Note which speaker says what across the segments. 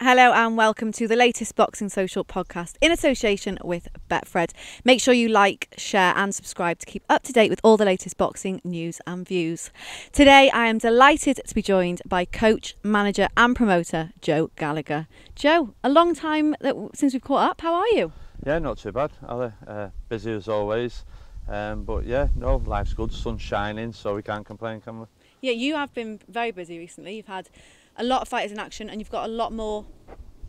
Speaker 1: Hello and welcome to the latest Boxing Social podcast in association with Betfred. Make sure you like, share and subscribe to keep up to date with all the latest boxing news and views. Today I am delighted to be joined by coach, manager and promoter Joe Gallagher. Joe, a long time since we've caught up. How are you?
Speaker 2: Yeah, not too bad, Ali. Busy as always. But yeah, no, life's good, sun's shining, so we can't complain, can we?
Speaker 1: Yeah, you have been very busy recently. You've had a lot of fighters in action and you've got a lot more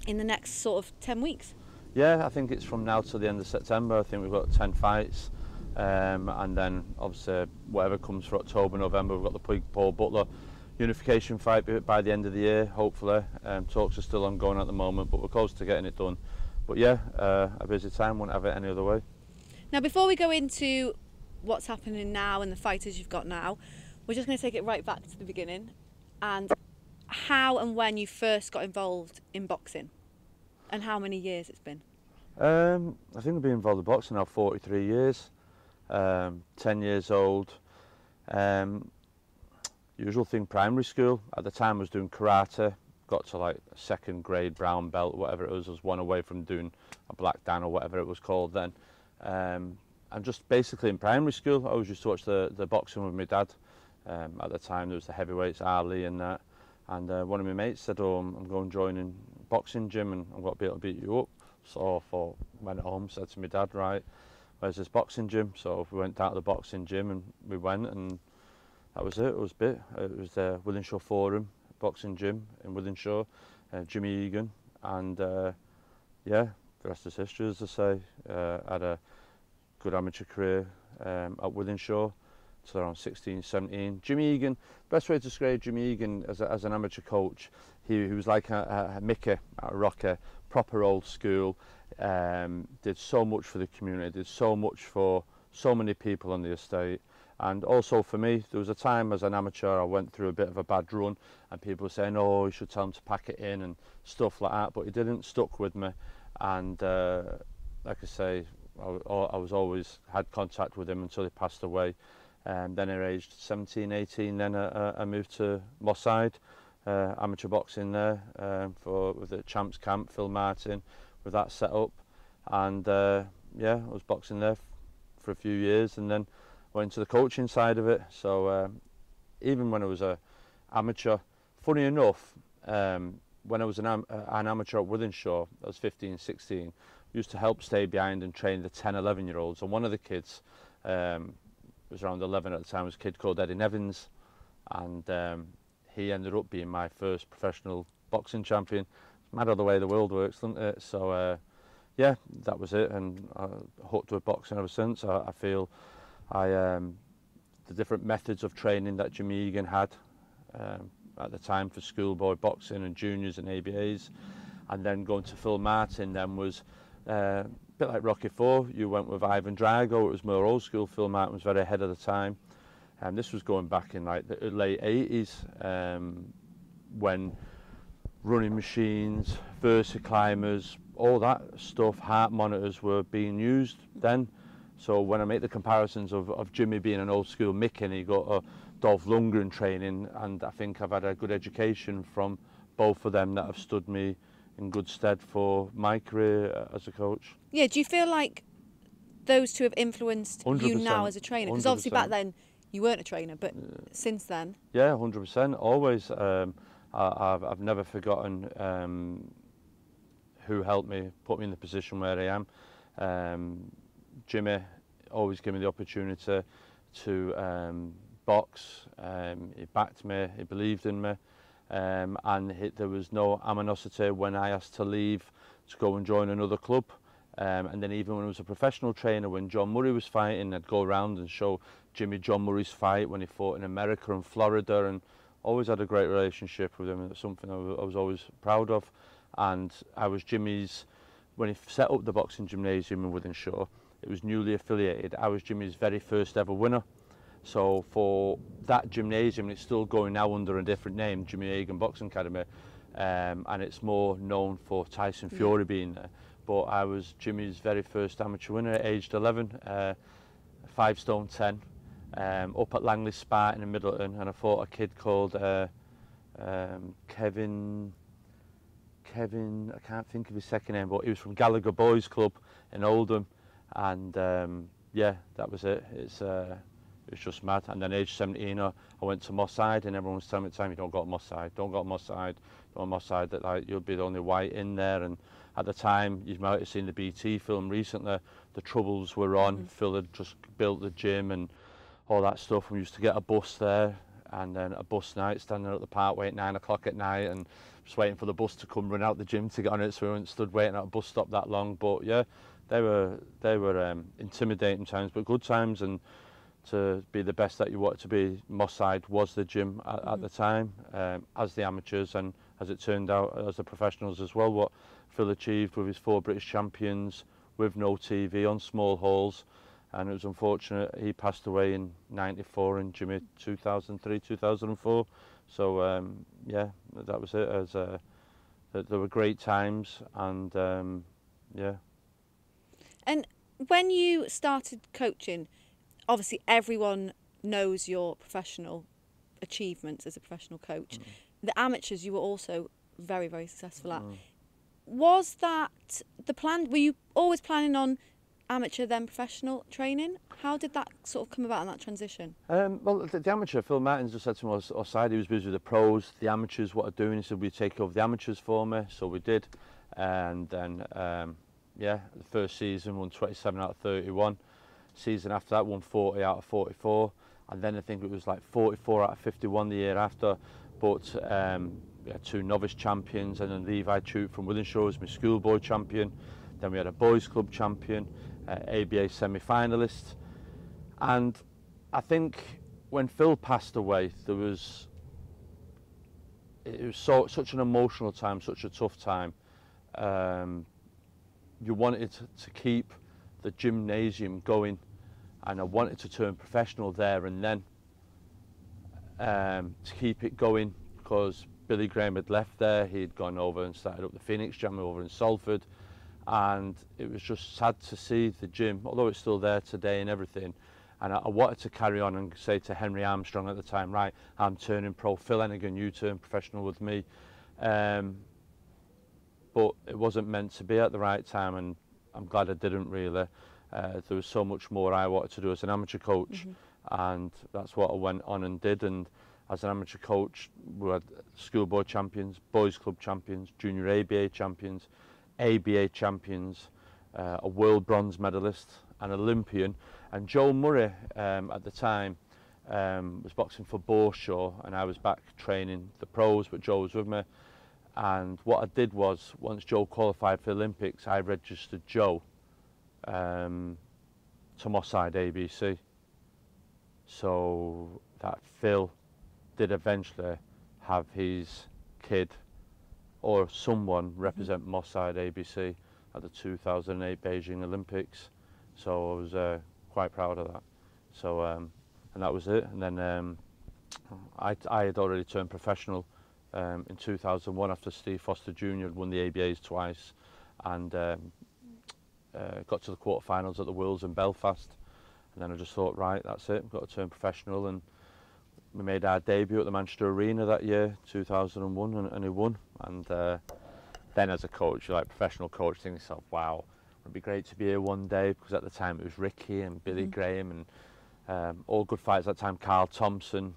Speaker 1: in the next sort of 10 weeks.
Speaker 2: Yeah, I think it's from now till the end of September. I think we've got 10 fights. And then obviously whatever comes for October, November, we've got the Paul Butler unification fight by the end of the year, hopefully. Talks are still ongoing at the moment, but we're close to getting it done. But yeah, a busy time, wouldn't have it any other way.
Speaker 1: Now, before we go into what's happening now and the fighters you've got now, we're just going to take it right back to the beginning and how and when you first got involved in boxing and how many years it's been.
Speaker 2: I think I've been involved in boxing now 43 years, 10 years old. Usual thing, primary school. At the time I was doing karate, got to like a second grade brown belt, whatever it was. I was one away from doing a black dan or whatever it was called then. And just basically in primary school, I always used to watch the boxing with my dad. At the time there was the heavyweights, Ali and that. And one of my mates said, I'm going to join in boxing gym and I'm going to be able to beat you up. So I thought, went home, said to my dad, right, where's this boxing gym? So we went down to the boxing gym and we went and that was it. It was the Wythenshawe Forum boxing gym in Wythenshawe, Jimmy Egan. And yeah, the rest is history, as I say. Had a good amateur career at Wythenshawe. So around 16, 17. Jimmy Egan, best way to describe Jimmy Egan as an amateur coach, he was like a Mickey, a rocker, proper old school, did so much for the community, did so much for so many people on the estate. And also for me, there was a time as an amateur I went through a bit of a bad run and people were saying, oh, you should tell him to pack it in and stuff like that, but he didn't, stuck with me. And like I say, I was always had contact with him until he passed away. Then at aged 17, 18, then I moved to Moss Side, amateur boxing there with the Champs Camp, Phil Martin, with that set up. And yeah, I was boxing there for a few years and then went into the coaching side of it. So even when I was an amateur, funny enough, when I was an amateur at Wythenshawe, I was 15, 16, I used to help stay behind and train the 10, 11-year-olds. And one of the kids, was around 11 at the time, was a kid called Eddie Nevins, and he ended up being my first professional boxing champion. It's mad how the way the world works, isn't it? So yeah, that was it, and I hooked with boxing ever since. I feel the different methods of training that Jimmy Egan had at the time for schoolboy boxing and juniors and ABAs, and then going to Phil Martin then was a bit like Rocky IV. You went with Ivan Drago. It was more old school. Phil Martin was very ahead of the time, and this was going back in like the late 80s when running machines, Versa climbers, all that stuff, heart monitors were being used then. So when I make the comparisons of Jimmy being an old school Mick and he got a Dolph Lundgren training, and I think I've had a good education from both of them that have stood me in good stead for my career as a coach.
Speaker 1: Yeah, do you feel like those two have influenced
Speaker 2: 100%,
Speaker 1: you now as a trainer? Because obviously back then you weren't a trainer, but since then?
Speaker 2: Yeah, 100%, always. I've never forgotten who helped me, put me in the position where I am. Jimmy always gave me the opportunity to box. He backed me, he believed in me. And there was no animosity when I asked to leave to go and join another club. And then even when I was a professional trainer, when John Murray was fighting, I'd go around and show Jimmy John Murray's fight when he fought in America and Florida, and always had a great relationship with him. It was something I was always proud of. And I was Jimmy's, when he set up the boxing gymnasium in Wythenshawe, it was newly affiliated. I was Jimmy's very first ever winner. So for that gymnasium, it's still going now under a different name, Jimmy Egan Boxing Academy, and it's more known for Tyson Fury being there. But I was Jimmy's very first amateur winner at aged 11, 5 stone 10, up at Langley Spartan in Middleton, and I fought a kid called Kevin Kevin, I can't think of his second name, but he was from Gallagher Boys Club in Oldham, and yeah, that was it. It was just mad. And then age 17, I went to Moss Side, and everyone was telling me at the time, you don't go to Moss Side, don't go to Moss Side, don't go to Moss Side, that like you'll be the only white in there. And at the time, you might have seen the BT film recently, the Troubles were on. Phil had just built the gym and all that stuff. We used to get a bus there, and then a bus night, standing at the parkway at 9 o'clock at night, and just waiting for the bus to come, run out the gym to get on it, so we weren't stood waiting at a bus stop that long. But yeah, they were intimidating times, but good times. And to be the best that you wanted to be, Moss Side was the gym at the time, as the amateurs, and as it turned out, as the professionals as well. What Phil achieved with his 4 British champions, with no TV, on small halls, and it was unfortunate he passed away in '94 and Jimmy 2003, 2004. So yeah, that was it. As there were great times, and yeah.
Speaker 1: And when you started coaching, obviously everyone knows your professional achievements as a professional coach. The amateurs, you were also very, very successful at. Was that the plan? Were you always planning on amateur then professional training? How did that sort of come about in that transition?
Speaker 2: Well, the amateur, Phil Martins just said to me, outside he was busy with the pros, the amateurs, what are doing, he said, we take over the amateurs for me, so we did. And then, yeah, the first season won 27 out of 31. Season after that won 40 out of 44. And then I think it was like 44 out of 51 the year after. But we had 2 novice champions, and then Levi Chute from Wythenshawe was my schoolboy champion. Then we had a boys club champion, ABA semi-finalist. And I think when Phil passed away, it was such an emotional time, such a tough time. You wanted to keep the gymnasium going, and I wanted to turn professional there and then, to keep it going, because Billy Graham had left there. He'd gone over and started up the Phoenix Gym over in Salford, and it was just sad to see the gym, although it's still there today and everything. And I wanted to carry on and say to Henry Armstrong at the time, right, I'm turning pro. Phil Hennigan, you turn professional with me. But it wasn't meant to be at the right time, and I'm glad I didn't really. There was so much more I wanted to do as an amateur coach, and that's what I went on and did. And as an amateur coach, we had schoolboy champions, boys club champions, junior ABA champions, ABA champions, a world bronze medalist, an Olympian. And Joe Murray at the time was boxing for Borshaw, and I was back training the pros, but Joe was with me. And what I did was, once Joe qualified for the Olympics, I registered Joe to Moss Side ABC, so that Phil did eventually have his kid or someone represent Moss Side ABC at the 2008 Beijing Olympics. So I was quite proud of that. So and that was it. And then I had already turned professional in 2001 after Steve Foster Jr. had won the ABAs twice, and got to the quarterfinals at the Worlds in Belfast. And then I just thought, right, that's it, I've got to turn professional. And we made our debut at the Manchester Arena that year, 2001, and he won. And then as a coach, like professional coach, think to yourself, wow, it'd be great to be here one day, because at the time it was Ricky and Billy Graham and all good fighters at that time. Carl Thompson,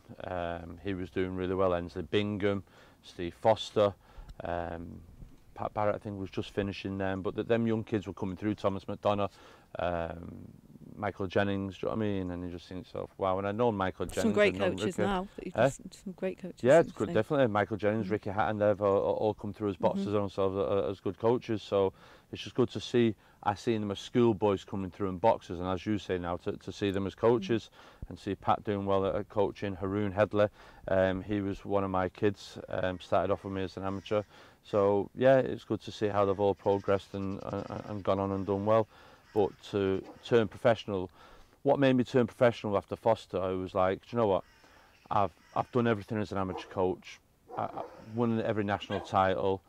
Speaker 2: he was doing really well. Ensley Bingham, Steve Foster, Pat Barrett, I think, was just finishing them. But them young kids were coming through. Thomas McDonough, Michael Jennings, do you know what I mean? And you just think to yourself, wow. And I'd known Michael Jennings.
Speaker 1: Some great coaches now. Some great coaches.
Speaker 2: Yeah, it's good, definitely. Michael Jennings, Ricky Hatton, they've all come through as boxers and themselves as good coaches. So it's just good to see. I seen them as schoolboys coming through and boxers, and as you say now, to see them as coaches and see Pat doing well at coaching. Haroon Headley, he was one of my kids, started off with me as an amateur. So yeah, it's good to see how they've all progressed and gone on and done well. But to turn professional, what made me turn professional after Foster, I was like, do you know what? I've done everything as an amateur coach. I won every national title.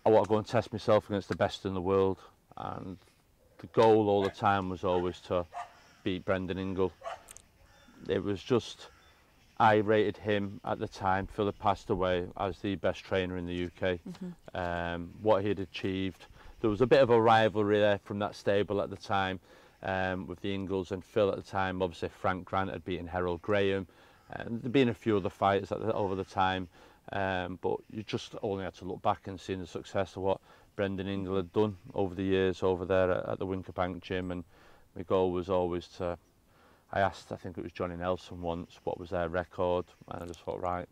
Speaker 2: I want to go and test myself against the best in the world. And the goal all the time was always to beat Brendan Ingle. It was just, I rated him at the time, Phil had passed away, as the best trainer in the UK. What he had achieved. There was a bit of a rivalry there from that stable at the time with the Ingalls and Phil at the time. Obviously Frank Grant had beaten Harold Graham, and there'd been a few other fighters over the time, but you just only had to look back and see the success of what Brendan Ingle had done over the years over there at the Winkerbank gym. And my goal was always to, I asked, I think it was Johnny Nelson once, what was their record, and I just thought, right,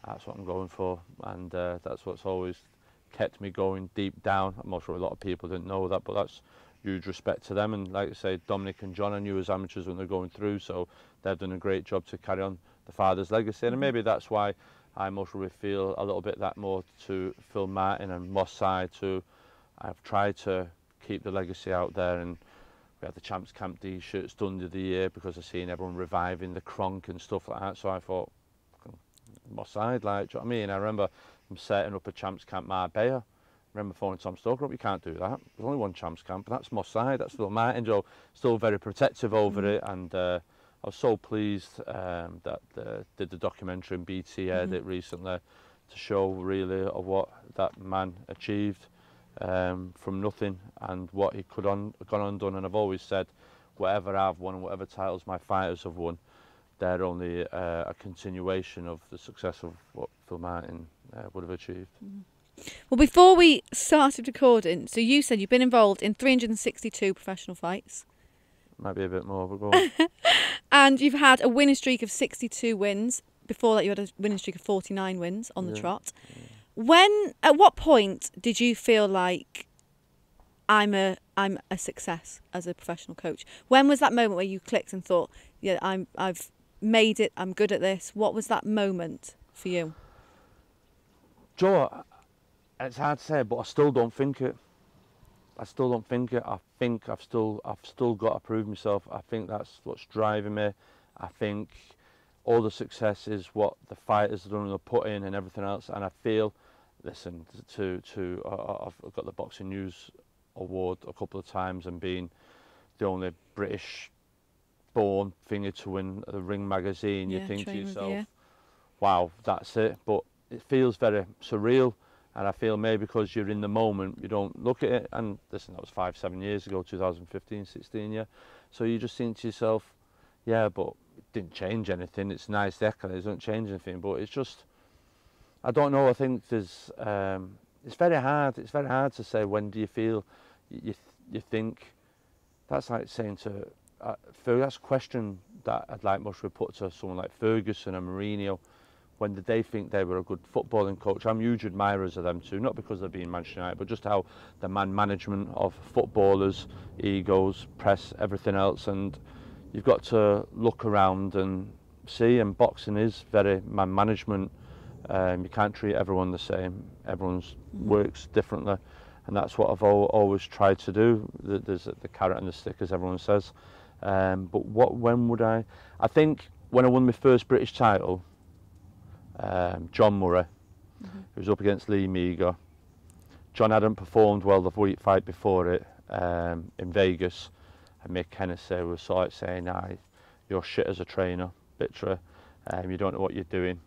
Speaker 2: that's what I'm going for, and that's what's always kept me going deep down. I'm not sure a lot of people didn't know that, but that's huge respect to them. And like I say, Dominic and John I knew as amateurs when they're going through, so they've done a great job to carry on the father's legacy. And maybe that's why I most really feel a little bit that more to Phil Martin and Moss Side too. I've tried to keep the legacy out there, and we had the Champs Camp t-shirts done the other year because I've seen everyone reviving the Kronk and stuff like that, so I thought, Moss Side, like, do you know what I mean? I remember I'm setting up a Champs Camp Marbella. I remember phoning Tom Stoker up, you can't do that. There's only one Champs Camp, and that's Moss Side, that's Phil Martin. Joe, still very protective over it, and I was so pleased that did the documentary and BT aired it recently to show really of what that man achieved from nothing and what he could gone on done. And I've always said, whatever I've won and whatever titles my fighters have won, they're only a continuation of the success of what Phil Martin would have achieved.
Speaker 1: Well, before we started recording, so you said you've been involved in 362 professional fights.
Speaker 2: Might be a bit more, but go on.
Speaker 1: And you've had a winning streak of 62 wins. Before that, you had a winning streak of 49 wins on the trot. At what point did you feel like I'm a success as a professional coach? When was that moment where you clicked and thought, yeah, I've made it, I'm good at this? What was that moment for you?
Speaker 2: Joe, it's hard to say, but I still don't think it. I think I've still got to prove myself. I think that's what's driving me. I think all the success is what the fighters have done and put in and everything else. And I feel, listen, I've got the Boxing News Award a couple of times and being the only British-born finger to win the Ring magazine. You think to yourself, wow, that's it. But it feels very surreal. And I feel maybe because you're in the moment, you don't look at it. And listen, that was 5-7 years ago, 2015, 16, yeah. So you just think to yourself, yeah, but it didn't change anything. It's nice, the accolades don't change anything. But it's just, I don't know. I think there's, it's very hard. It's very hard to say when do you feel, you think. That's like saying to, that's a question that I'd like much to put to someone like Ferguson and Mourinho. When did they think they were a good footballing coach? I'm huge admirers of them too, not because they're being Manchester United, but just how the management of footballers, egos, press, everything else. And you've got to look around and see, and boxing is very man management. You can't treat everyone the same. Everyone's works differently, and that's what I've always tried to do. There's the carrot and the stick, as everyone says. But when would I think when I won my first British title, John Murray, who was up against Lee Meager. John hadn't performed well the week fight before it in Vegas, and Mick Hennessy was sort of saying, you're shit as a trainer, literally, you don't know what you're doing.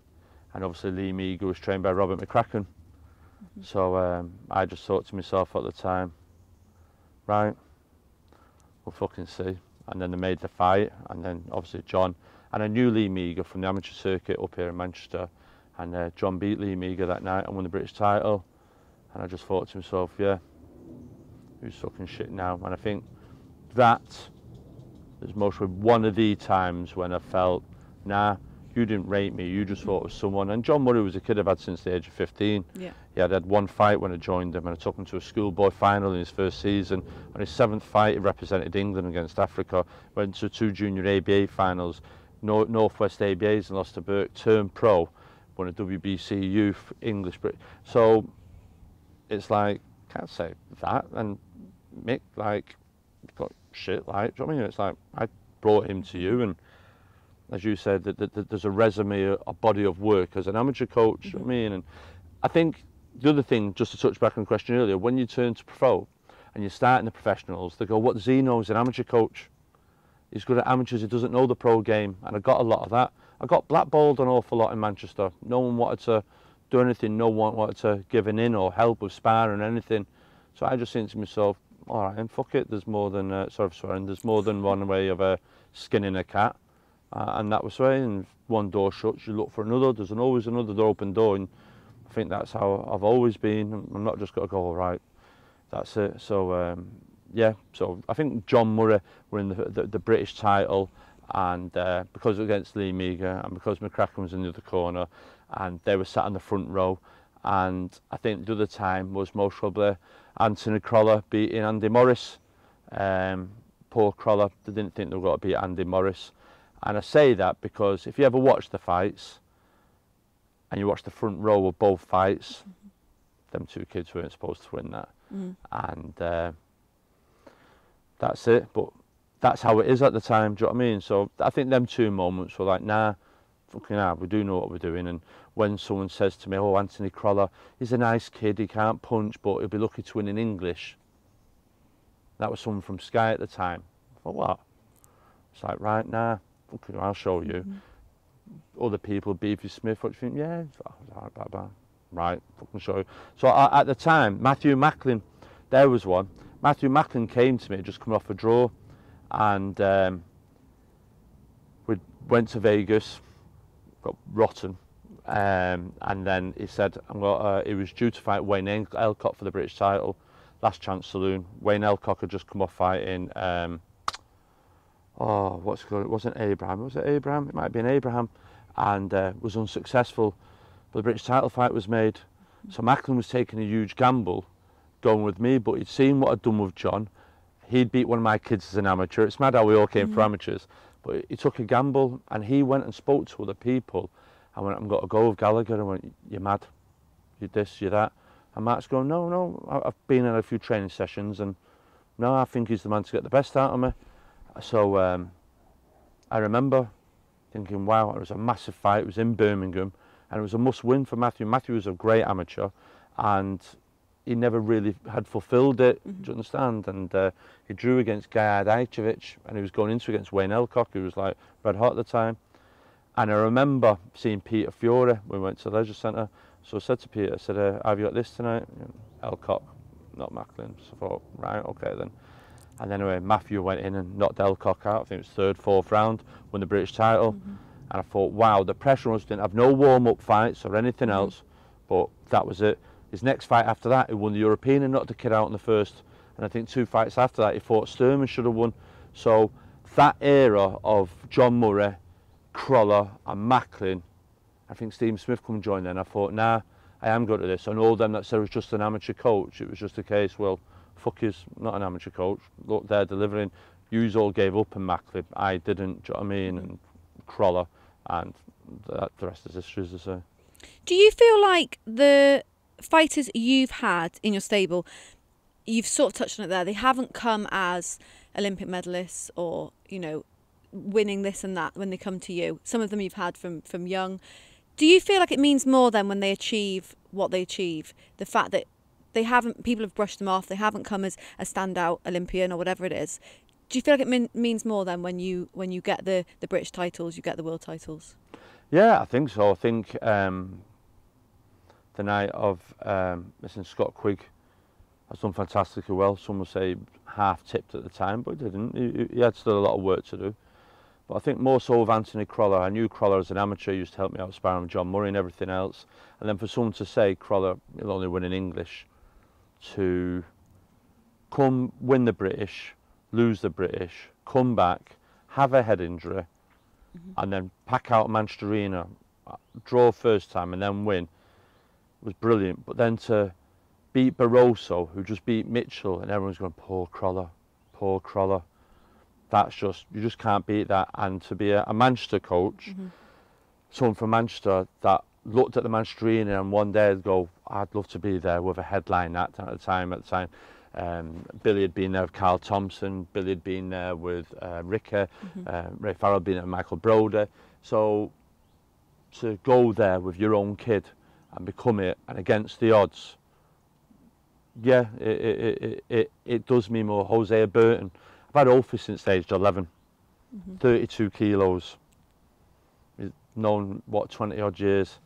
Speaker 2: And obviously Lee Meager was trained by Robert McCracken. So I just thought to myself at the time, right, we'll fucking see. And then they made the fight, and then obviously John, and I knew Lee Meager from the amateur circuit up here in Manchester, and John beat Lee Meager that night and won the British title. And I just thought to myself, yeah, who's fucking shit now? And I think that is mostly one of the times when I felt, nah, you didn't rate me, you just thought it was someone. And John Murray was a kid I've had since the age of 15.
Speaker 1: Yeah.
Speaker 2: He had one fight when I joined him, and I took him to a schoolboy final in his first season. On his 7th fight, he represented England against Africa, went to 2 junior ABA finals, Northwest ABAs, and lost to Burke, turned pro, won a WBC youth English. So it's like, can't say that. And Mick, like, got shit, like, do you know what I mean? It's like, I brought him to you, and as you said, that there's a resume, a body of work as an amateur coach, you know what I mean? And I think the other thing, just to touch back on the question earlier, when you turn to pro and you're starting the professionals, they go, what does he know as an amateur coach? He's good at amateurs, he doesn't know the pro game. And I got a lot of that. I got blackballed an awful lot in Manchester. No one wanted to do anything, no one wanted to give in or help with sparring or anything. So I just think to myself, all right, and fuck it, there's more than, sorry for swearing, there's more than one way of skinning a cat. And that was right, and one door shuts, you look for another, there's always another open door, and I think that's how I've always been. I'm not just going to go, all right, that's it. So, yeah, so I think John Murray were in the British title, and because it was against Lee Meager, and because McCracken was in the other corner, and they were sat in the front row, and I think the other time was most probably Anthony Crolla beating Andy Morris. Poor Crolla, they didn't think they were going to beat Andy Morris. And I say that because if you ever watch the fights, and you watch the front row of both fights, them two kids weren't supposed to win that. And that's it, but that's how it is at the time, do you know what I mean? So I think them two moments were like, nah, fucking hell, we do know what we're doing. And when someone says to me, oh, Anthony Crolla, he's a nice kid, he can't punch, but he'll be lucky to win in English. That was someone from Sky at the time. I thought, what? It's like, right, nah, fucking hell, I'll show you. Other people, Beefy Smith, what do you think? Yeah, right, fucking show you. So at the time, Matthew Macklin, there was one. Matthew Macklin came to me, just coming off a draw, and we went to Vegas, got rotten, and then he said, he was due to fight Wayne Elcock for the British title, last chance saloon. Wayne Elcock had just come off fighting, what's it called? It wasn't Abraham, was it Abraham? It might have been Abraham, and was unsuccessful, but the British title fight was made. So Macklin was taking a huge gamble going with me, but he'd seen what I'd done with John. He'd beat one of my kids as an amateur. It's mad how we all came for amateurs, but he took a gamble, and he went and spoke to other people. I went, I'm going to go with Gallagher. I went, you're mad, you're this, you're that. And Mark's going, no, I've been in a few training sessions, and no, I think he's the man to get the best out of me. So I remember thinking, wow, it was a massive fight. It was in Birmingham, and it was a must-win for Matthew. Matthew was a great amateur, and he never really had fulfilled it, do you understand? And he drew against Gajad Ajcevic, and he was going into against Wayne Elcock, who was like red hot at the time. And I remember seeing Peter Fiore when we went to the Leisure Centre. So I said to Peter, I said, have you got this tonight? Elcock, not Macklin. So I thought, right, okay then. And then anyway, Matthew went in and knocked Elcock out. I think it was third, fourth round, won the British title. And I thought, wow, the pressure was, didn't have no warm-up fights or anything else, but that was it. His next fight after that, he won the European and knocked the kid out in the first. And I think 2 fights after that, he fought Sturm and should have won. So that era of John Murray, Crolla and Macklin, I think Stephen Smith come and join then. I thought, nah, I am good at this. And all them that said it was just an amateur coach, it was just a case, well, fuck yous, not an amateur coach. Look, they're delivering. Yous all gave up in Macklin. I didn't, do you know what I mean? And Crolla, and the rest is history, as I say.
Speaker 1: Do you feel like the fighters you've had in your stable, you've sort of touched on it there, they haven't come as Olympic medalists or, you know, winning this and that when they come to you? Some of them you've had from young. Do you feel like it means more than when they achieve what they achieve? The fact that they haven't, people have brushed them off, they haven't come as a standout Olympian or whatever it is. Do you feel like it means more than when you get the British titles, you get the world titles? Yeah,
Speaker 2: I think so. I think the night of missing Scott Quigg has done fantastically well. Some would say half tipped at the time, but he didn't. He had still a lot of work to do. But I think more so with Anthony Crolla. I knew Crolla as an amateur, he used to help me out sparring with John Murray and everything else. And then for someone to say Crolla, he'll only win in English, to come win the British, lose the British, come back, have a head injury, and then pack out Manchester Arena, draw first time and then win, was brilliant. But then to beat Barroso, who just beat Mitchell, and everyone's going, poor Crolla, poor Crolla. That's just, you just can't beat that. And to be a Manchester coach, someone from Manchester that looked at the Manchester Arena and one day would go, I'd love to be there with a headline at the time. Billy had been there with Carl Thompson, Billy had been there with Ricker, Ray Farrell had been there with Michael Broder. So to go there with your own kid and become it, and against the odds, yeah, it does me more. Hosea Burton, I've had Ophi since age 11, 32 kilos. known, what, 20 odd years.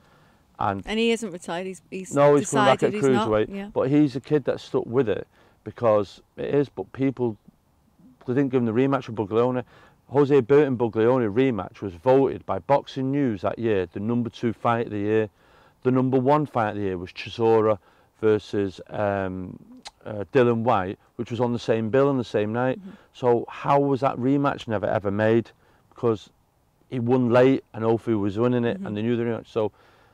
Speaker 2: And
Speaker 1: he isn't retired, he's
Speaker 2: no, he's coming back at
Speaker 1: decided he's not.
Speaker 2: cruiserweight.
Speaker 1: Yeah.
Speaker 2: But he's a kid that stuck with it because it is, but people, they didn't give him the rematch with Buglione. Jose Burton Buglione rematch was voted by Boxing News that year the #2 fight of the year. The #1 fight of the year was Chisora versus Dylan White, which was on the same bill on the same night. So how was that rematch never ever made? Because he won late and Ophi was winning it, and they knew the rematch. So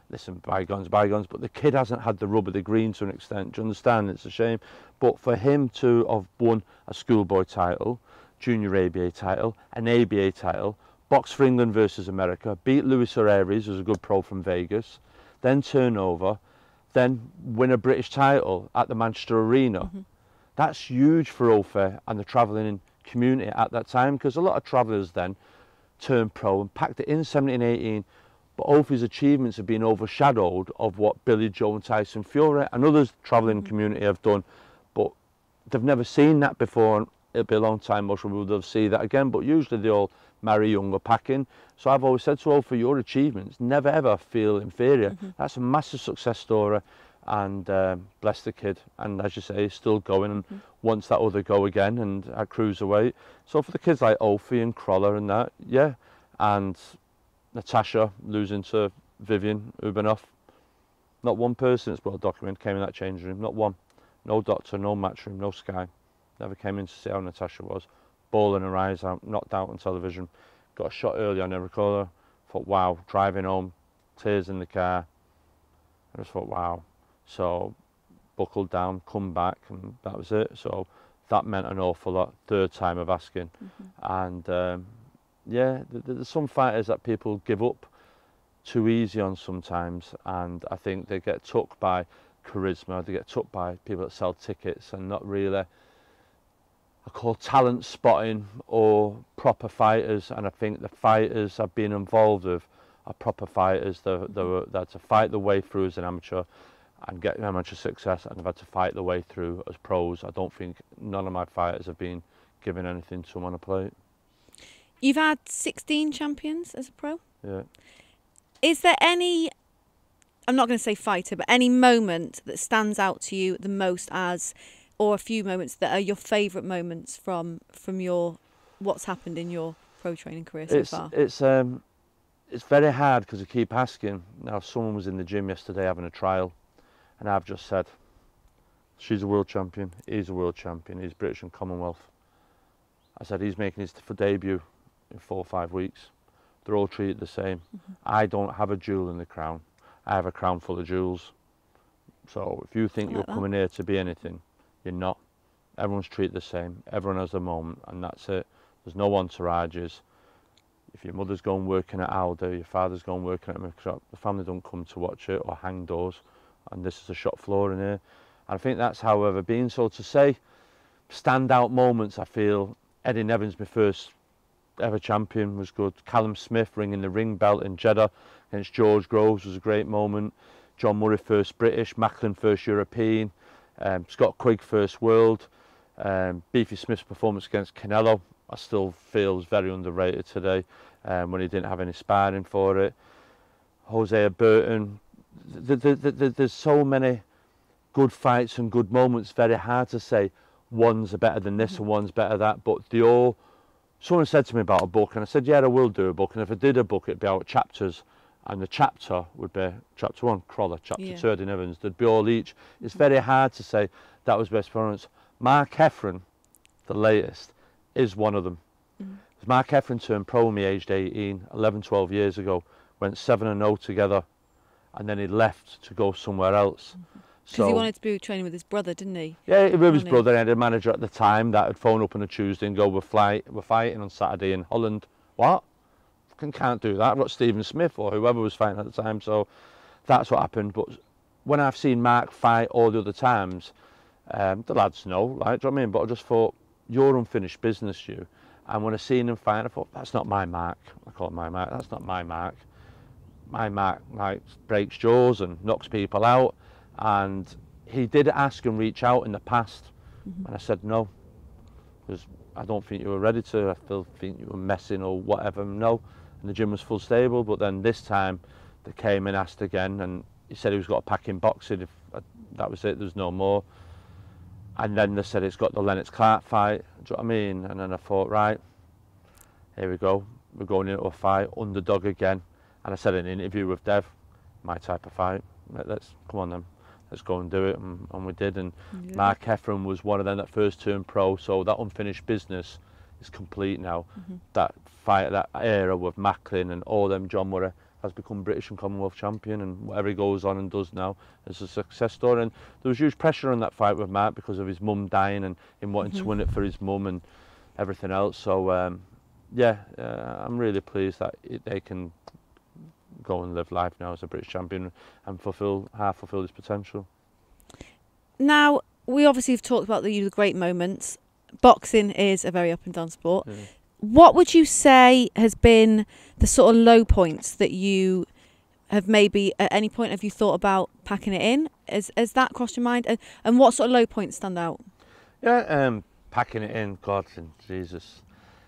Speaker 2: listen, bygones, bygones. But the kid hasn't had the rub of the green to an extent. Do you understand? It's a shame. But for him to have won a schoolboy title, junior ABA title, an ABA title, box for England versus America, beat Luis Herreras, who's a good pro from Vegas, then turn over, then win a British title at the Manchester Arena. That's huge for Ophi and the travelling community at that time, because a lot of travellers then turned pro and packed it in 17, 18. But Ophi's achievements have been overshadowed of what Billy Joe and Tyson Fury and others travelling community have done. But they've never seen that before, and it'll be a long time most people will see that again. But usually they all marry younger packing. So I've always said to Ophi, your achievements never ever feel inferior. That's a massive success story, and bless the kid. And as you say, he's still going and wants that other go again and at cruiserweight. So for the kids like Ophi and Crawler and that, yeah. And Natasha losing to Vivian Ubanoff. Not one person, it's well documented, came in that changing room. Not one. No doctor, no matchroom, no Sky. Never came in to see how Natasha was. Bawling her eyes out, knocked out on television. Got a shot early on the recorder. Thought, wow, driving home, tears in the car. I just thought, wow. So, buckled down, come back, and that was it. So, that meant an awful lot. Third time of asking. And yeah, there's some fighters that people give up too easy on sometimes, and I think they get took by charisma, they get took by people that sell tickets and not really, I call talent spotting or proper fighters. And I think the fighters I've been involved with are proper fighters. They're to fight the way through as an amateur and get amateur success, and they've had to fight the way through as pros. I don't think none of my fighters have been given anything to them on a plate.
Speaker 1: You've had 16 champions as a pro.
Speaker 2: Yeah.
Speaker 1: Is there any, I'm not going to say fighter, but any moment that stands out to you the most as, or a few moments that are your favourite moments from your, what's happened in your pro training career so far?
Speaker 2: It's very hard because I keep asking. Now, someone was in the gym yesterday having a trial, and I've just said, she's a world champion, he's a world champion, he's British and Commonwealth. I said, he's making his debut in 4 or 5 weeks. They're all treated the same. I don't have a jewel in the crown. I have a crown full of jewels. So if you think you're coming here to be anything, you're not. Everyone's treated the same. Everyone has a moment, and that's it. There's no entourages. If your mother's going working at Aldi, your father's going working at a shop, the family don't come to watch it or hang doors. And this is a shop floor in here. And I think that's how I've ever been. So to say standout moments, I feel Eddie Nevins, my first ever champion, was good. Callum Smith ringing the ring belt in Jeddah against George Groves was a great moment. John Murray first British, Macklin first European, Scott Quigg first world. Beefy Smith's performance against Canelo, I still feel is very underrated today, when he didn't have any sparring for it. Jose Burton, there's so many good fights and good moments, very hard to say one's better than this and one's better that, but they all, someone said to me about a book, and I said, yeah, I will do a book, and if I did a book, it'd be out chapters, and the chapter would be chapter 1, Crawler, chapter 2, Eddie Nevins, they'd be all each. It's very hard to say that was best performance. Mark Heffron, the latest, is one of them. Mark Heffron turned pro when he aged 18, 11, 12 years ago, went 7-0 together, and then he left to go somewhere else.
Speaker 1: Because he wanted to be training with his brother, didn't he?
Speaker 2: Yeah, with his brother. He had a manager at the time that would phone up on a Tuesday and go, we're fighting on Saturday in Holland. What? Fucking can't do that. I've got Stephen Smith or whoever was fighting at the time. So that's what happened. But when I've seen Mark fight all the other times, the lads know, like, do you know what I mean? But I just thought, you're unfinished business, you. And when I seen him fight, I thought, that's not my Mark. I call it my Mark. That's not my Mark. My Mark, like, breaks jaws and knocks people out. And he did ask and reach out in the past, and I said no, because I don't think you were ready to. I still think you were messing or whatever. No, and the gym was full stable. But then this time they came and asked again, and he said he was got a pack in boxing. If that was it, there's no more. And then they said it's got the Lennox Clark fight. Do you know what I mean? And then I thought, right, here we go. We're going into a fight, underdog again. And I said in an interview with Dev, my type of fight. Let's come on then. Let's go and do it, and we did. And Mark Heffron was one of them that first turned pro, so that unfinished business is complete now. That fight, that era with Macklin and all them, John Murray has become British and Commonwealth champion, and whatever he goes on and does now is a success story. And there was huge pressure on that fight with Mark because of his mum dying and him wanting to win it for his mum and everything else. So I'm really pleased that they can go and live life now as a British champion and fulfill his potential.
Speaker 1: Now, we obviously have talked about the great moments. Boxing is a very up and down sport. What would you say has been the sort of low points that you have maybe at any point have you thought about packing it in? Has that crossed your mind? And what sort of low points stand out?
Speaker 2: Yeah, packing it in, God and Jesus.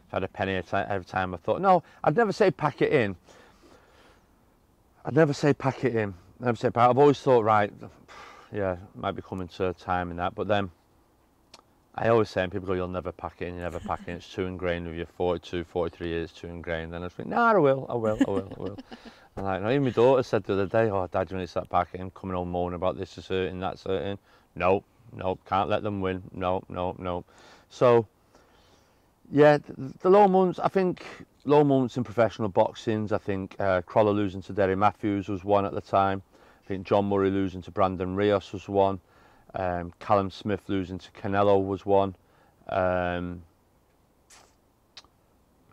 Speaker 2: I've had a penny every time I thought, no, I'd never say pack it in. I've always thought, right, yeah, might be coming to a time in that, but then I always say, and people go, you'll never pack it in, you never pack it in, it's too ingrained with you, 42, 43 years, too ingrained. And I was thinking, no, I will. And like, even my daughter said the other day, oh, Dad, you need to start packing in, coming home moaning about this is hurting, that's hurting. No, can't let them win, no. So, yeah, the low moments, I think, low moments in professional boxing, I think Crawler losing to Derry Matthews was one at the time. I think John Murray losing to Brandon Rios was one. Callum Smith losing to Canelo was one.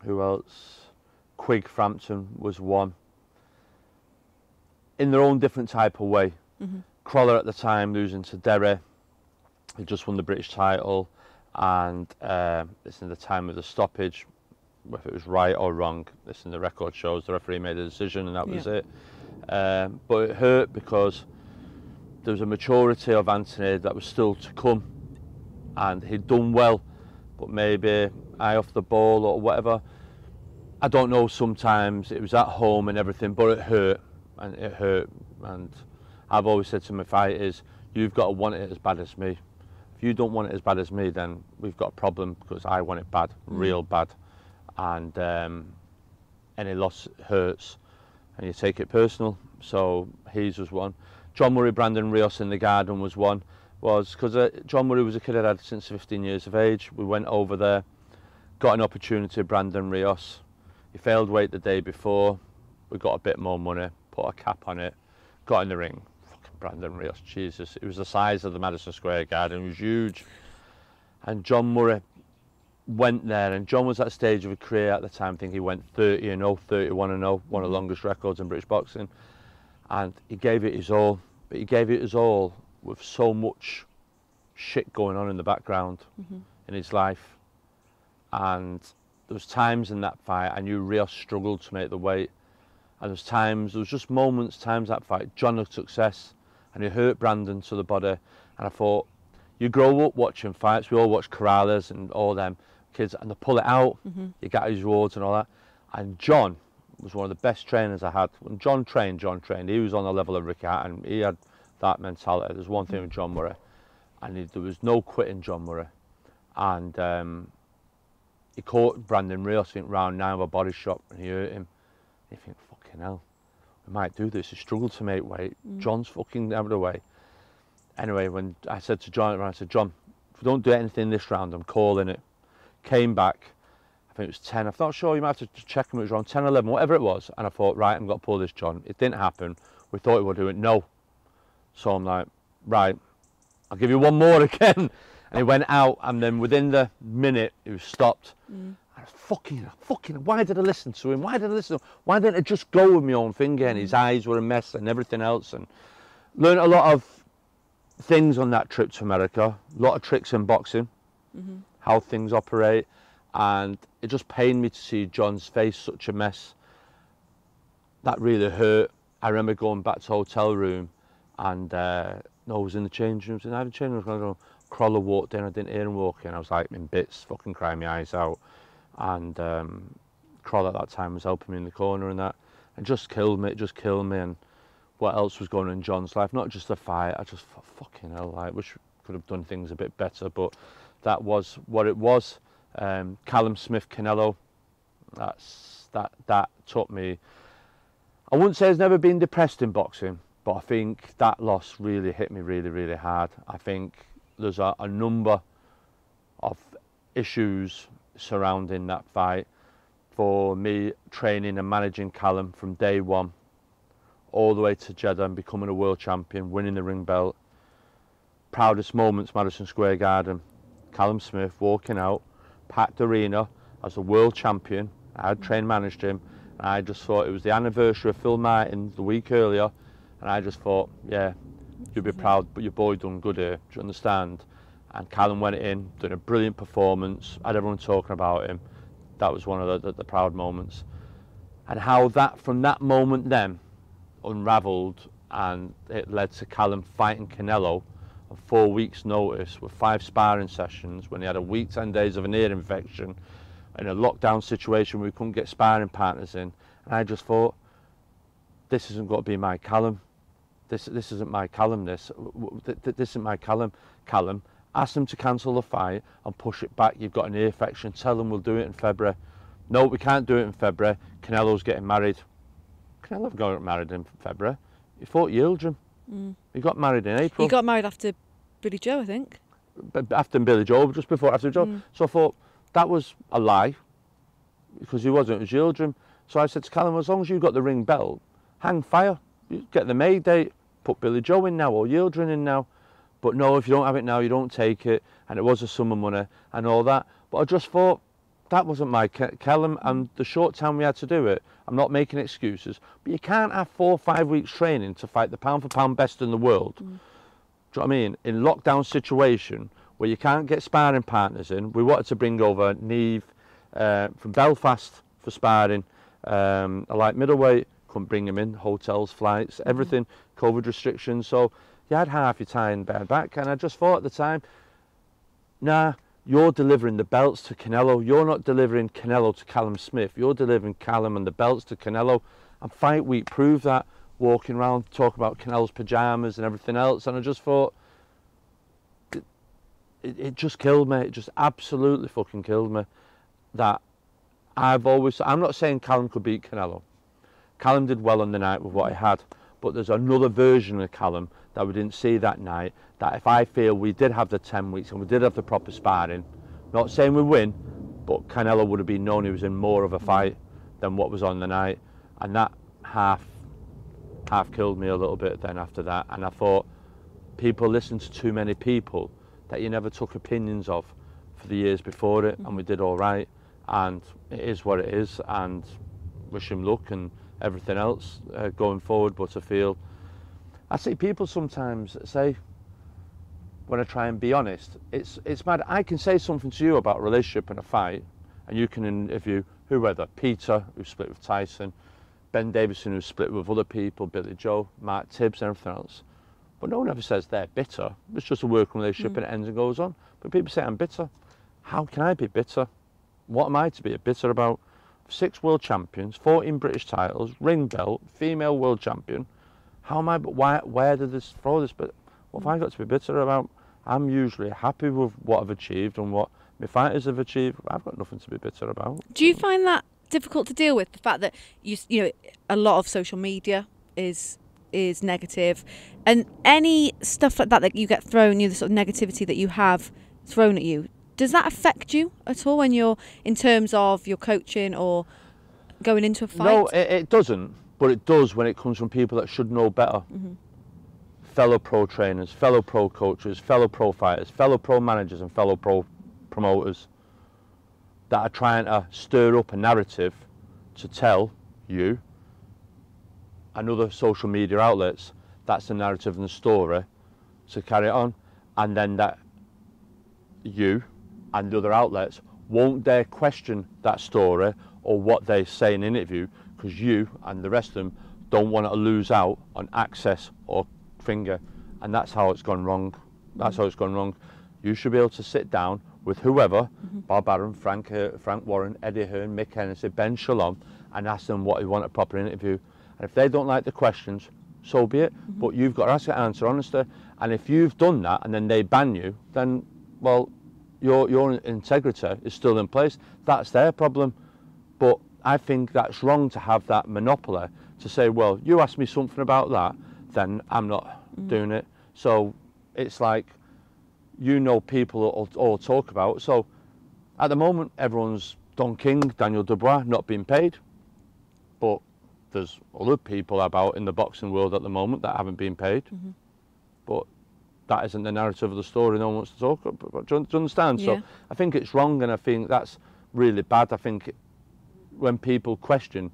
Speaker 2: Who else? Quigg Frampton was one. In their own different type of way. Crawler at the time losing to Derry, who just won the British title, and it's in the time of the stoppage, whether it was right or wrong. This in the record shows the referee made a decision and that was it. But it hurt because there was a maturity of Anthony that was still to come, and he'd done well, but maybe eye off the ball or whatever. I don't know, sometimes it was at home and everything, but it hurt. And I've always said to my fighters, you've got to want it as bad as me. If you don't want it as bad as me, then we've got a problem, because I want it bad, real bad. And any loss hurts and you take it personal. So his was one. John Murray, Brandon Rios in the garden was one. Because John Murray was a kid I'd had since 15 years of age. We went over there, got an opportunity, Brandon Rios. He failed weight the day before. We got a bit more money, put a cap on it, got in the ring. Fucking Brandon Rios, Jesus. It was the size of the Madison Square Garden, it was huge. And John Murray went there, and John was at a stage of a career at the time, I think he went 30-0, 31-0, one of the longest records in British boxing. And he gave it his all, but he gave it his all with so much shit going on in the background in his life. And there was times in that fight I knew Rios struggled to make the weight. And there was just moments, times that fight, John had success, and he hurt Brandon to the body. And I thought, you grow up watching fights, we all watch Corrales and all them kids, and they pull it out, you get his rewards and all that. And John was one of the best trainers I had. When John trained, he was on the level of Ricky Hatton. He had that mentality. There's one thing with John Murray, and there was no quitting John Murray. And he caught Brandon Rios, I think, round 9 of a body shot, and he hurt him. And you think, fucking hell, we might do this. He struggled to make weight. John's fucking out of the way. Anyway, when I said to John, if we don't do anything this round, I'm calling it. Came back, I think it was 10. I'm not sure, you might have to check him, it was around 10, 11, whatever it was. And I thought, right, I'm going to pull this, John. It didn't happen. We thought he would do it. No. So I'm like, right, I'll give you one more again. And he went out, and then within the minute, he was stopped. I was fucking, why did I listen to him? Why didn't I just go with my own finger? And his eyes were a mess and everything else. And learned a lot of things on that trip to America, a lot of tricks in boxing, how things operate. And it just pained me to see John's face such a mess. That really hurt. I remember going back to the hotel room, and I was in the change rooms, and I had a change room, going, Crawler walked in, I didn't hear him walk in. I was like in bits, fucking crying my eyes out. And Kroll at that time was helping me in the corner and that. It just killed me. It just killed me. And what else was going on in John's life? Not just the fight. I just thought, fucking hell, like, wish we could have done things a bit better. But that was what it was. Callum Smith, Canelo. That took me. I wouldn't say I've never been depressed in boxing, but I think that loss really hit me really, really hard. I think there's a number of issues surrounding that fight. For me, training and managing Callum from day one, all the way to Jeddah and becoming a world champion, winning the ring belt. Proudest moments, Madison Square Garden. Callum Smith walking out, packed arena as a world champion. I had trained, managed him, and I just thought it was the anniversary of Phil Martin the week earlier, and I just thought, yeah, you'll be proud, but your boy done good here, do you understand? And Callum went in, done a brilliant performance, had everyone talking about him. That was one of the proud moments. And how that, from that moment then, unravelled, and it led to Callum fighting Canelo on 4 weeks' notice with 5 sparring sessions when he had a week, 10 days of an ear infection, in a lockdown situation where we couldn't get sparring partners in. And I just thought, this isn't going to be my Callum. This isn't my Callum, this isn't my Callum. Callum, ask them to cancel the fight and push it back. You've got an ear infection. Tell them we'll do it in February. No, we can't do it in February. Canelo's getting married. Canelo got married in February. He fought Yildirim. He got married in April.
Speaker 1: He got married after Billy Joe, I think.
Speaker 2: After Billy Joe, just before after Joe. So I thought that was a lie, because he wasn't. It was Yildirim. So I said to Callum, as long as you've got the ring belt, hang fire. You get the May date, put Billy Joe in now or Yildirim in now. But no, if you don't have it now, you don't take it. And it was a sum of money and all that. But I just thought, that wasn't my Callum, and the short time we had to do it, I'm not making excuses, but you can't have 4 or 5 weeks training to fight the pound for pound best in the world. Do you know what I mean? In lockdown situation where you can't get sparring partners in. We wanted to bring over Neve from Belfast for sparring, a light middleweight, couldn't bring him in, hotels, flights, everything, COVID restrictions. So you had half your time back, and I just thought at the time, nah, you're delivering the belts to Canelo. You're not delivering Canelo to Callum Smith. You're delivering Callum and the belts to Canelo. And fight week proved that, walking around talking about Canelo's pyjamas and everything else. And I just thought, it just killed me. It just absolutely fucking killed me. That I'm not saying Callum could beat Canelo. Callum did well on the night with what he had. But there's another version of Callum that we didn't see that night, that if I feel we did have the 10 weeks and we did have the proper sparring, not saying we win, but Canelo would have been known he was in more of a fight than what was on the night. And that half killed me a little bit then after that. And I thought, people listen to too many people that you never took opinions of for the years before it, and we did all right. And it is what it is, and wish him luck and everything else going forward. But I see people sometimes say, when I try and be honest, it's mad. I can say something to you about a relationship and a fight, and you can interview whoever, Peter, who split with Tyson, Ben Davison, who split with other people, Billy Joe, Mark Tibbs and everything else. But no one ever says they're bitter. It's just a working relationship and it ends and goes on. But people say I'm bitter. How can I be bitter? What am I to be bitter about? 6 world champions, 14 British titles, ring belt, female world champion. How am I, but where did this throw this? But what have I got to be bitter about? I'm usually happy with what I've achieved and what my fighters have achieved. I've got nothing to be bitter about.
Speaker 1: Do you find that difficult to deal with, the fact that you know a lot of social media is negative, and any stuff like that you get thrown, the sort of negativity that you have thrown at you, does that affect you at all when you're in terms of your coaching or going into a fight?
Speaker 2: No, it doesn't, but it does when it comes from people that should know better. Fellow pro trainers, fellow pro coaches, fellow pro fighters, fellow pro managers and fellow pro promoters that are trying to stir up a narrative to tell you and other social media outlets that's the narrative and the story to carry it on, and then that you and the other outlets won't dare question that story or what they say in an interview, because you and the rest of them don't want to lose out on access or finger. And that's how it's gone wrong. That's how it's gone wrong. You should be able to sit down with whoever, Bob Arum, Frank Warren, Eddie Hearn, Mick Hennessy, Ben Shalom, and ask them what they want a proper interview. And if they don't like the questions, so be it. But you've got to ask the answer honestly. And if you've done that and then they ban you, then, well, your integrity is still in place. That's their problem. But I think that's wrong to have that monopoly to say, well, you ask me something about that, then I'm not doing it. So it's like, people all talk about. So at the moment, everyone's Don King, Daniel Dubois, not being paid. But there's other people about in the boxing world at the moment that haven't been paid. But that isn't the narrative of the story no one wants to talk about. Do you understand?
Speaker 1: Yeah.
Speaker 2: So I think it's wrong, and I think that's really bad. I think when people question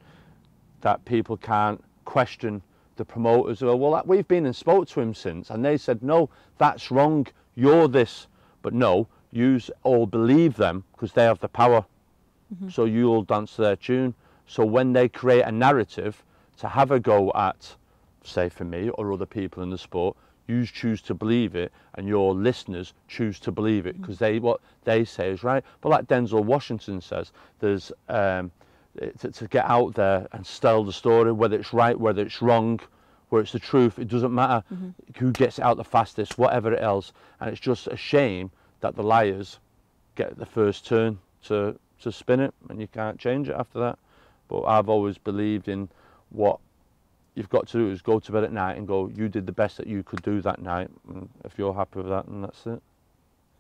Speaker 2: that, people can't question the promoters. Well, we've been and spoke to him since, and they said, no, that's wrong, you're this. But no, you all believe them because they have the power. So you all dance to their tune. So when they create a narrative to have a go at, say for me or other people in the sport, you choose to believe it, and your listeners choose to believe it because what they say is right. But like Denzel Washington says, there's to get out there and tell the story, whether it's right, whether it's wrong, whether it's the truth, it doesn't matter who gets it out the fastest, whatever else. And it's just a shame that the liars get the first turn to spin it, and you can't change it after that. But I've always believed in what you've got to do is go to bed at night and go, you did the best that you could do that night. And if you're happy with that, then that's it.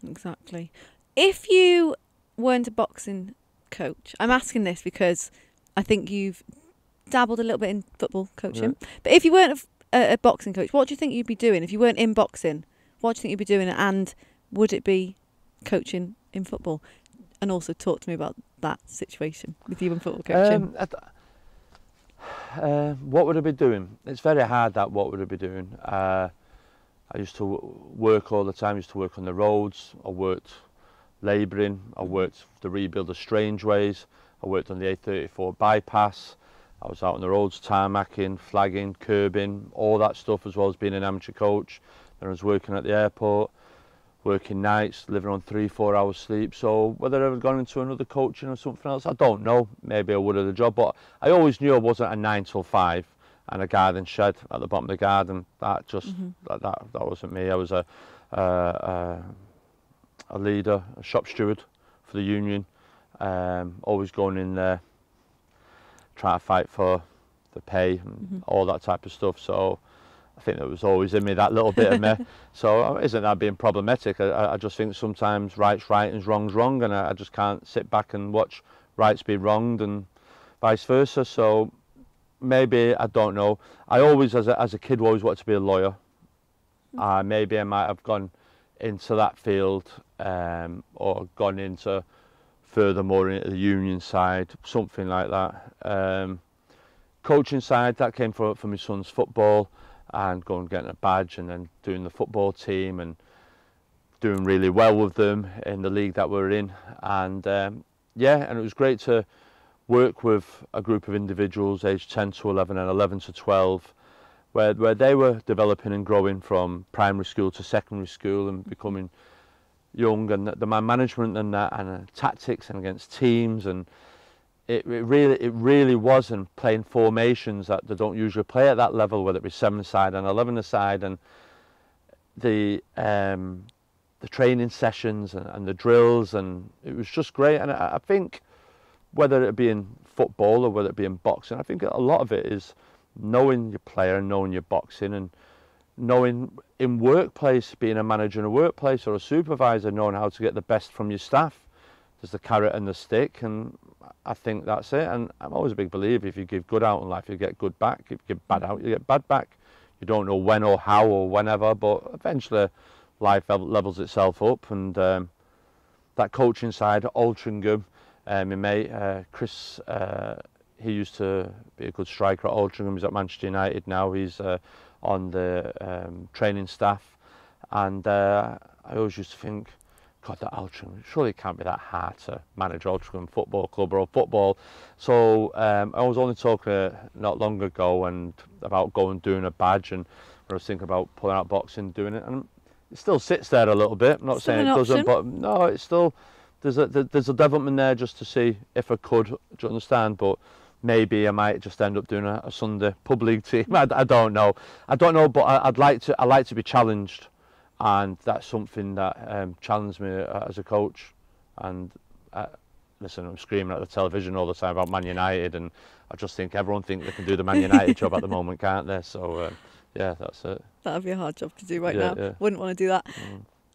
Speaker 1: Exactly. If you weren't a boxing coach, I'm asking this because I think you've dabbled a little bit in football coaching. Yeah. But if you weren't a boxing coach, what do you think you'd be doing? If you weren't in boxing, what do you think you'd be doing? And would it be coaching in football? And also talk to me about that situation with you and football coaching.
Speaker 2: What would I be doing? It's very hard that what would I be doing. I used to work all the time. I used to work on the roads. I worked labouring. I worked the rebuild of Strangeways. I worked on the A34 bypass. I was out on the roads, tarmacking, flagging, curbing, all that stuff, as well as being an amateur coach. Then I was working at the airport, working nights, living on 3-4 hours sleep. So whether I've gone into another coaching or something else, I don't know. Maybe I would have the job, but I always knew I wasn't a 9 till 5 and a garden shed at the bottom of the garden. That just that wasn't me. I was a leader, a shop steward for the union. Always going in there, trying to fight for the pay and all that type of stuff. So I think that was always in me, that little bit of me. So isn't that being problematic? I just think sometimes right's right and wrong's wrong, and I just can't sit back and watch right's be wronged and vice versa. So maybe, I don't know. I always, as a kid, always wanted to be a lawyer. Maybe I might have gone into that field or gone into furthermore into the union side, something like that. Coaching side, that came from my son's football, and going and getting a badge and then doing the football team and doing really well with them in the league that we're in. And yeah, and it was great to work with a group of individuals aged 10 to 11 and 11 to 12, where they were developing and growing from primary school to secondary school and becoming young, and the man management and that, and tactics and against teams, and it really was, and playing formations that they don't usually play at that level, whether it be 7-a-side and 11-a-side, and the training sessions and the drills, and it was just great. And I think whether it be in football or whether it be in boxing, I think a lot of it is knowing your player and knowing your boxing, and knowing in workplace, being a manager in a workplace or a supervisor, knowing how to get the best from your staff. There's the carrot and the stick, and I think that's it. And I'm always a big believer, if you give good out in life, you get good back. If you give bad out, you get bad back. You don't know when or how or whenever, but eventually life levels itself up. And that coaching side at Altrincham, my mate Chris, he used to be a good striker at Altrincham. He's at Manchester United now. He's on the training staff, and I always used to think, God, that Altrincham, surely it can't be that hard to manage Altrincham Football Club or football. So I was only talking not long ago and about going doing a badge, and when I was thinking about pulling out boxing, doing it, and it still sits there a little bit. I'm not
Speaker 1: Still
Speaker 2: saying
Speaker 1: an
Speaker 2: it doesn't,
Speaker 1: option.
Speaker 2: but no, it's still there's a development there just to see if I could. Do you understand? But maybe I might just end up doing a Sunday pub league team. I don't know. But I'd like to be challenged, and that's something that challenged me as a coach. And listen, I'm screaming at the television all the time about Man United, and I just think everyone thinks they can do the Man United job at the moment, can't they? So yeah, that's it.
Speaker 1: That'd be a hard job to do right
Speaker 2: Yeah,
Speaker 1: now.
Speaker 2: yeah.
Speaker 1: Wouldn't want to do that.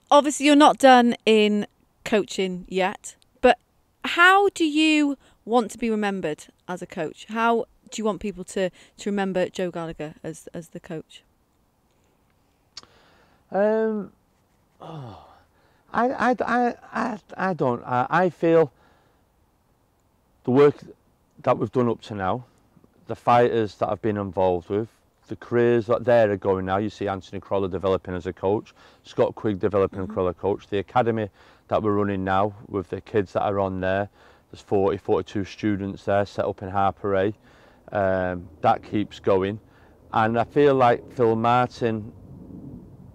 Speaker 1: Obviously, you're not done in coaching yet, but how do you want to be remembered as a coach? How do you want people to remember Joe Gallagher as the coach?
Speaker 2: I don't. I feel the work that we've done up to now, the fighters that I've been involved with, the careers that they're going now. You see Anthony Crolla developing as a coach, Scott Quigg developing as a coach, the academy that we're running now with the kids that are on there. There's 42 students there set up in Harper. That keeps going. And I feel like Phil Martin,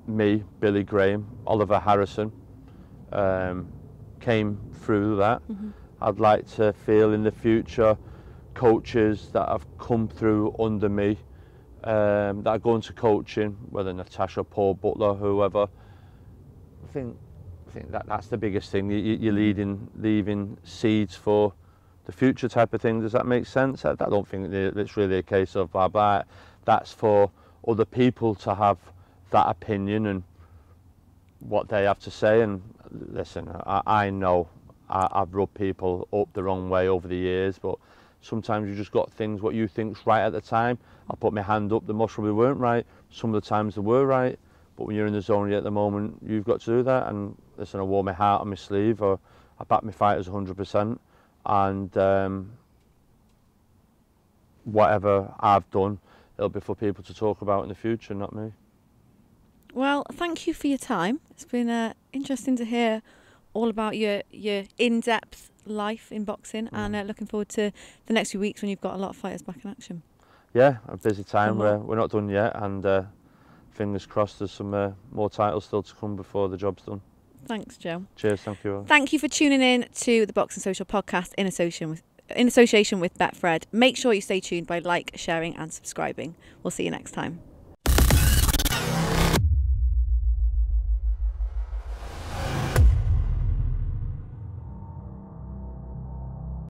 Speaker 2: me, Billy Graham, Oliver Harrison came through that. I'd like to feel in the future coaches that have come through under me that are going to coaching, whether Natasha, Paul Butler, whoever. I think that's the biggest thing. You're leaving seeds for the future type of thing. Does that make sense? I don't think it's really a case of blah blah. That's for other people to have that opinion and what they have to say. And listen, I know I've rubbed people up the wrong way over the years, but sometimes you just got things what you think's right at the time. I put my hand up, the most probably weren't right. Some of the times they were right, but when you're in the zone at the moment, you've got to do that. And listen, I wore my heart on my sleeve, or I back my fighters 100%, and whatever I've done, it'll be for people to talk about in the future, not me.
Speaker 1: Well, thank you for your time. It's been interesting to hear all about your in-depth life in boxing, and looking forward to the next few weeks when you've got a lot of fighters back in action.
Speaker 2: Yeah, a busy time. We're not done yet, and fingers crossed there's some more titles still to come before the job's done.
Speaker 1: Thanks, Joe.
Speaker 2: Cheers, thank you all.
Speaker 1: Thank you for tuning in to the Boxing Social podcast in association with Betfred. Make sure you stay tuned by sharing and subscribing. We'll see you next time.